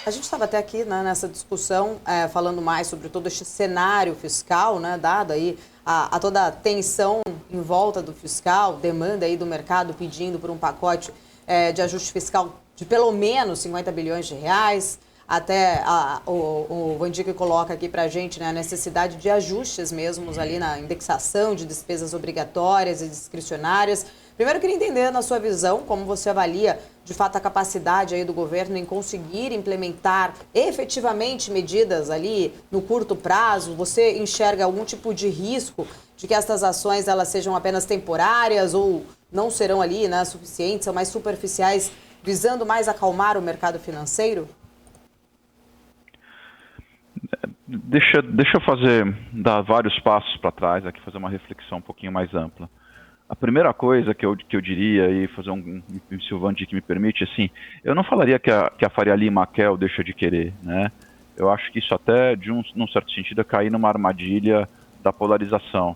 A gente estava até aqui, né, nessa discussão, falando mais sobre todo este cenário fiscal, né, dado aí a toda a tensão em volta do fiscal, demanda aí do mercado pedindo por um pacote de ajuste fiscal de pelo menos 50 bilhões de reais. Até o Van Dijk coloca aqui para a gente, né, a necessidade de ajustes mesmos ali na indexação de despesas obrigatórias e discricionárias. Primeiro, eu queria entender, na sua visão, como você avalia, de fato, a capacidade aí do governo em conseguir implementar efetivamente medidas ali no curto prazo. Você enxerga algum tipo de risco de que estas ações elas sejam apenas temporárias ou não serão ali, né, suficientes, são mais superficiais, visando mais acalmar o mercado financeiro? Deixa eu dar vários passos para trás aqui, fazer uma reflexão um pouquinho mais ampla. A primeira coisa que eu diria, e fazer se o Van Dijk me permite, assim, eu não falaria que a Faria Lima quer ou deixa de querer, né? Eu acho que isso até, num certo sentido, é cair numa armadilha da polarização.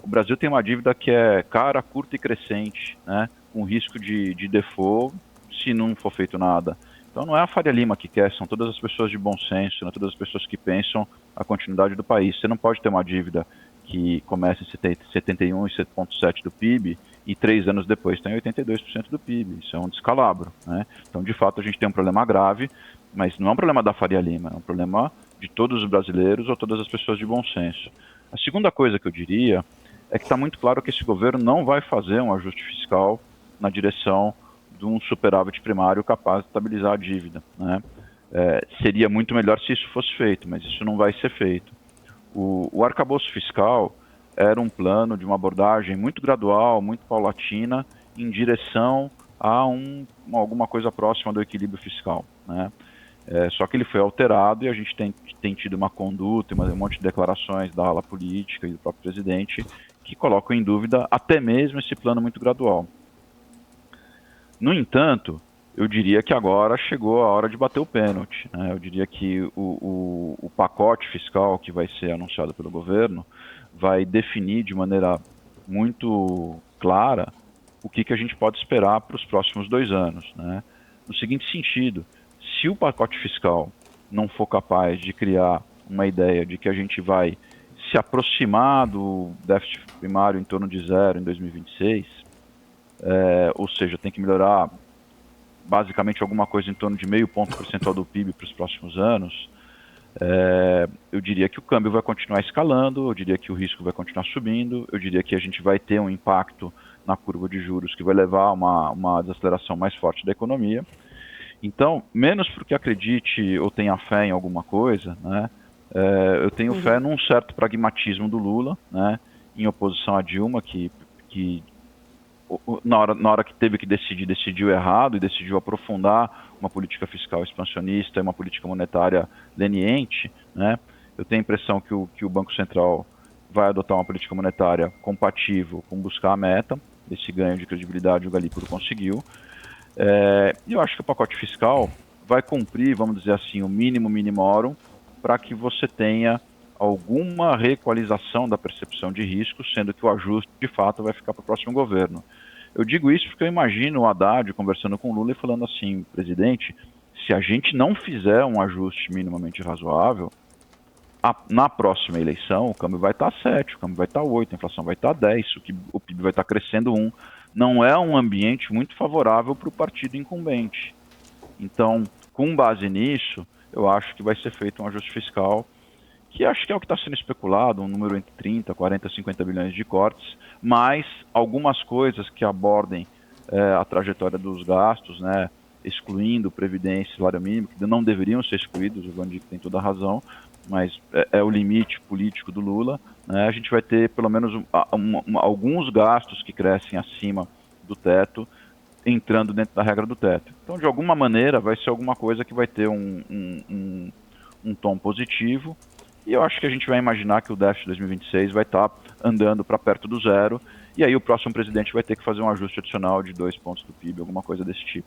O Brasil tem uma dívida que é cara, curta e crescente, né? Com risco de default se não for feito nada. Então não é a Faria Lima que quer, são todas as pessoas de bom senso, né? Todas as pessoas que pensam a continuidade do país. Você não pode ter uma dívida que começa em 71 e 7,7% do PIB e 3 anos depois tem 82% do PIB. Isso é um descalabro, né? Então, de fato, a gente tem um problema grave, mas não é um problema da Faria Lima, é um problema de todos os brasileiros ou todas as pessoas de bom senso. A segunda coisa que eu diria é que está muito claro que esse governo não vai fazer um ajuste fiscal na direção de um superávit primário capaz de estabilizar a dívida, né? Seria muito melhor se isso fosse feito, mas isso não vai ser feito. O arcabouço fiscal era um plano de uma abordagem muito gradual, muito paulatina, em direção a alguma coisa próxima do equilíbrio fiscal, né? Só que ele foi alterado e a gente tem tido uma conduta, um monte de declarações da ala política e do próprio presidente que colocam em dúvida até mesmo esse plano muito gradual. No entanto, eu diria que agora chegou a hora de bater o pênalti, né? Eu diria que o pacote fiscal que vai ser anunciado pelo governo vai definir de maneira muito clara o que a gente pode esperar para os próximos 2 anos, né? No seguinte sentido, se o pacote fiscal não for capaz de criar uma ideia de que a gente vai se aproximar do déficit primário em torno de zero em 2026, ou seja, tem que melhorar basicamente alguma coisa em torno de 0,5 ponto percentual do PIB para os próximos anos, eu diria que o câmbio vai continuar escalando, eu diria que o risco vai continuar subindo, eu diria que a gente vai ter um impacto na curva de juros que vai levar a uma desaceleração mais forte da economia. Então, menos porque acredite ou tenha fé em alguma coisa, né, eu tenho fé num certo pragmatismo do Lula, né, em oposição a Dilma, que na hora que teve que decidir, decidiu errado e decidiu aprofundar uma política fiscal expansionista e uma política monetária leniente, né? Eu tenho a impressão que o Banco Central vai adotar uma política monetária compatível com buscar a meta. Esse ganho de credibilidade o Galípolo conseguiu. E eu acho que o pacote fiscal vai cumprir, vamos dizer assim, o mínimo minimorum para que você tenha alguma reequalização da percepção de risco, sendo que o ajuste, de fato, vai ficar para o próximo governo. Eu digo isso porque eu imagino o Haddad conversando com o Lula e falando assim, presidente, se a gente não fizer um ajuste minimamente razoável, na próxima eleição o câmbio vai estar 7, o câmbio vai estar 8, a inflação vai estar 10, o PIB vai estar crescendo 1. Não é um ambiente muito favorável para o partido incumbente. Então, com base nisso, eu acho que vai ser feito um ajuste fiscal que acho que é o que está sendo especulado, um número entre 30, 40, 50 bilhões de cortes, mas algumas coisas que abordem a trajetória dos gastos, né, excluindo Previdência e salário mínimo, que não deveriam ser excluídos, o Van Dijk tem toda a razão, mas é o limite político do Lula, né, a gente vai ter pelo menos alguns gastos que crescem acima do teto, entrando dentro da regra do teto. Então, de alguma maneira, vai ser alguma coisa que vai ter um tom positivo. E eu acho que a gente vai imaginar que o déficit de 2026 vai estar andando para perto do zero, e aí o próximo presidente vai ter que fazer um ajuste adicional de 2 pontos do PIB, alguma coisa desse tipo.